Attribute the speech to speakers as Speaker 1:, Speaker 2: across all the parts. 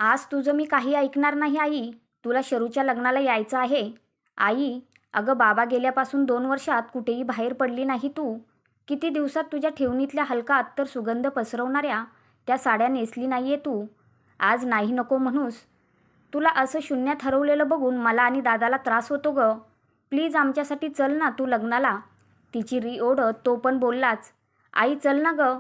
Speaker 1: आज तुझं मी काही ऐकणार नाही आई. तुला शरूच्या लग्नाला यायचं आहे. आई, अगं बाबा गेल्यापासून 2 वर्षात कुठेही बाहेर पडली नाही तू. किती दिवसात तुझ्या ठेवणीतल्या हलका अत्तर सुगंध पसरवणाऱ्या त्या साड्या नेसली नाहीये तू. आज नाही नको म्हणूस. तुला असं शून्यात हरवलेलं बघून मला आणि दादाला त्रास होतो गं. प्लीज आमच्यासाठी चल ना तू लग्नाला. तिची री ओढत तो पण बोललाच. आई चल ना गं.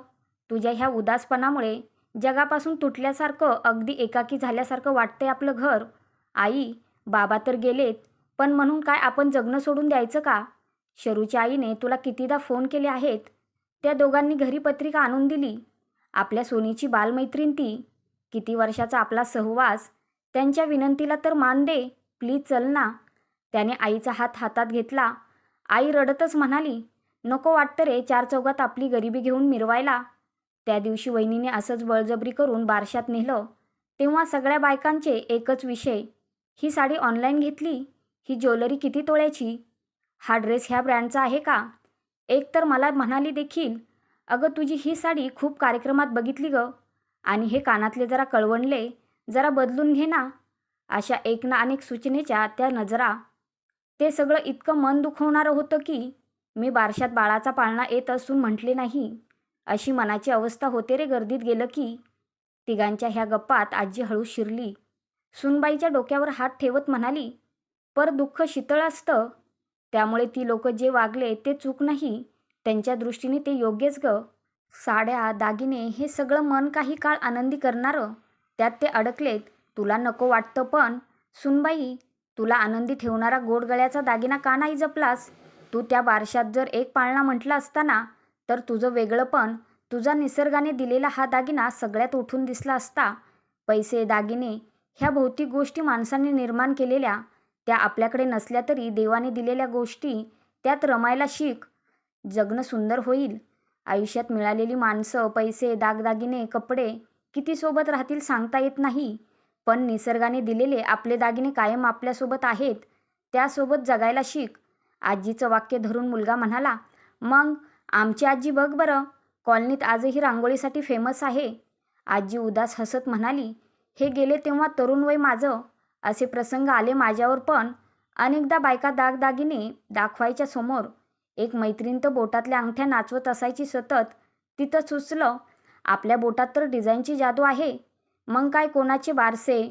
Speaker 1: तुझ्या ह्या उदासपणामुळे जगापासून तुटल्यासारखं अगदी एकाकी झाल्यासारखं वाटतंय आपलं घर. आई, बाबा तर गेलेत, पण म्हणून काय आपण जगणं सोडून द्यायचं का? शरूच्या आईने तुला कितीदा फोन केले आहेत. त्या दोघांनी घरी पत्रिका आणून दिली. आपल्या सोनीची बालमैत्रीण ती. किती वर्षाचा आपला सहवास. त्यांच्या विनंतीला तर मान दे. प्लीज चल ना. त्याने आईचा हात हातात घेतला. आई रडतच म्हणाली, नको वाटतं रे 4 चौघात आपली गरिबी घेऊन मिरवायला. त्या दिवशी वहिनीने असंच बळजबरी करून बारशात नेलं. तेव्हा सगळ्या बायकांचे एकच विषय, ही साडी ऑनलाईन घेतली, ही ज्वेलरी किती तोळ्याची, हा ड्रेस ह्या ब्रँडचा आहे का? एक तर मला म्हणाली देखील, अगं तुझी ही साडी खूप कार्यक्रमात बघितली गं, आणि हे कानातले जरा कळवणले, जरा बदलून घे ना. अशा एक ना अनेक सूचनेच्या त्या नजरा. ते सगळं इतकं मन दुखवणारं होतं की मी बारशात बाळाचा पाळणा येत असून म्हटले नाही. अशी मनाची अवस्था होते रे गर्दीत गेलं की. तिघांच्या ह्या गप्पात आजी हळू शिरली. सुनबाईच्या डोक्यावर हात ठेवत म्हणाली, पर दुःख शीतळ असतं. त्यामुळे ती लोक जे वागले ते चूक नाही. त्यांच्या दृष्टीने ते योग्यच ग. साड्या, दागिने हे सगळं मन काही काळ आनंदी करणारं. त्यात ते अडकलेत. तुला नको वाटतं पण सुनबाई, तुला आनंदी ठेवणारा गोड गळ्याचा दागिना का नाही जपलास? तू त्या बारशात जर एक पाळणा म्हटला असता ना, तर तुझं वेगळंपण, तुझा निसर्गाने दिलेला हा दागिना सगळ्यात उठून दिसला असता. पैसे, दागिने ह्या भौतिक गोष्टी माणसाने निर्माण केलेल्या, त्या आपल्याकडे नसल्या तरी देवाने दिलेल्या गोष्टी, त्यात रमायला शिक. जगणं सुंदर होईल. आयुष्यात मिळालेली माणसं, पैसे, दागदागिने, कपडे किती सोबत राहतील सांगता येत नाही. पण निसर्गाने दिलेले आपले दागिने कायम आपल्यासोबत आहेत. त्यासोबत जगायला शिक. आजीचं वाक्य धरून मुलगा म्हणाला, मग आमची आजी बघ बरं, कॉलनीत आजही रांगोळीसाठी फेमस आहे. आजी उदास हसत म्हणाली, हे गेले तेव्हा तरुण वय माझं. असे प्रसंग आले माझ्यावर पण. अनेकदा बायका दागदागिने दाखवायच्या समोर. एक मैत्रीण तर बोटातल्या अंगठ्या नाचवत असायची सतत. तिथं सुचलं, आपल्या बोटात तर डिझाईनची जादू आहे. मग काय कोणाचे बारसे,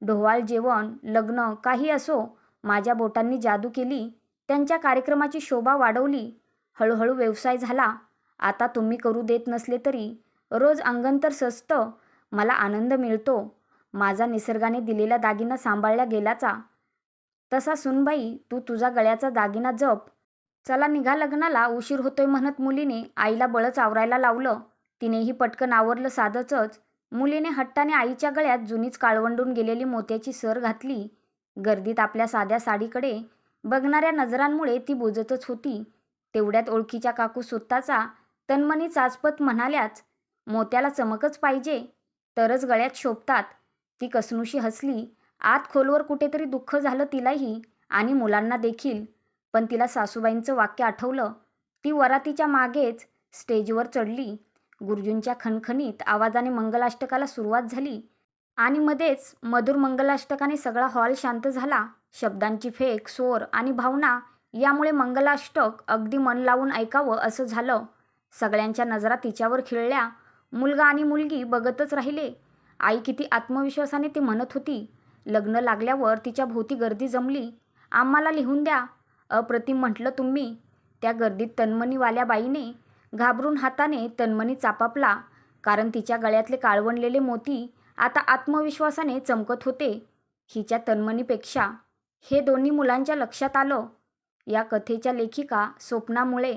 Speaker 1: ढोवाळ जेवण, लग्न काही असो, माझ्या बोटांनी जादू केली. त्यांच्या कार्यक्रमाची शोभा वाढवली. हळूहळू व्यवसाय झाला. आता तुम्ही करू देत नसले तरी रोज अंगण तर सजतं. मला आनंद मिळतो. माझा निसर्गाने दिलेला दागिना सांभाळला गेलाचा. तसा सुनबाई, तू तुझा गळ्याचा दागिना जप. चला निघा लग्नाला, उशीर होतोय म्हणत मुलीने आईला बळच आवरायला लावलं. तिनेही पटकन आवरलं साधंच. मुलीने हट्टाने आईच्या गळ्यात जुनीच काळवंडून गेलेली मोत्याची सर घातली. गर्दीत आपल्या साध्या साडीकडे बघणाऱ्या नजरांमुळे ती बुजतच होती. तेवढ्यात ओळखीच्या काकू स्वतःचा तन्मनी चाचपत म्हणाल्याच, मोत्याला चमकच पाहिजे, तरच गळ्यात शोभतात. ती कसनुशी हसली. आत खोलवर कुठेतरी दुःख झालं तिलाही आणि मुलांना देखील. पण तिला सासूबाईंचं वाक्य आठवलं. ती वरातीच्या मागेच स्टेजवर चढली. गुरुजींच्या खणखणीत आवाजाने मंगलाष्टकाला सुरुवात झाली आणि मध्येच मधुर मंगलाष्टकाने सगळा हॉल शांत झाला. शब्दांची फेक, स्वर आणि भावना यामुळे मंगलाष्टक अगदी मन लावून ऐकावं असं झालं. सगळ्यांच्या नजरा तिच्यावर खिळल्या. मुलगा आणि मुलगी बघतच राहिले. आई किती आत्मविश्वासाने ती म्हणत होती. लग्न लागल्यावर तिच्या भोवती गर्दी जमली. आम्हाला लिहून द्या, अप्रतिम म्हटलं तुम्ही. त्या गर्दीत तन्मनीवाल्या बाईने घाबरून हाताने तन्मनी चापापला, कारण तिच्या गळ्यातले काळवणलेले मोती आता आत्मविश्वासाने चमकत होते. हिच्या तन्मनीपेक्षा. हे दोन्ही मुलांच्या लक्षात आलं. या कथेच्या लेखिका स्वप्ना मुळे.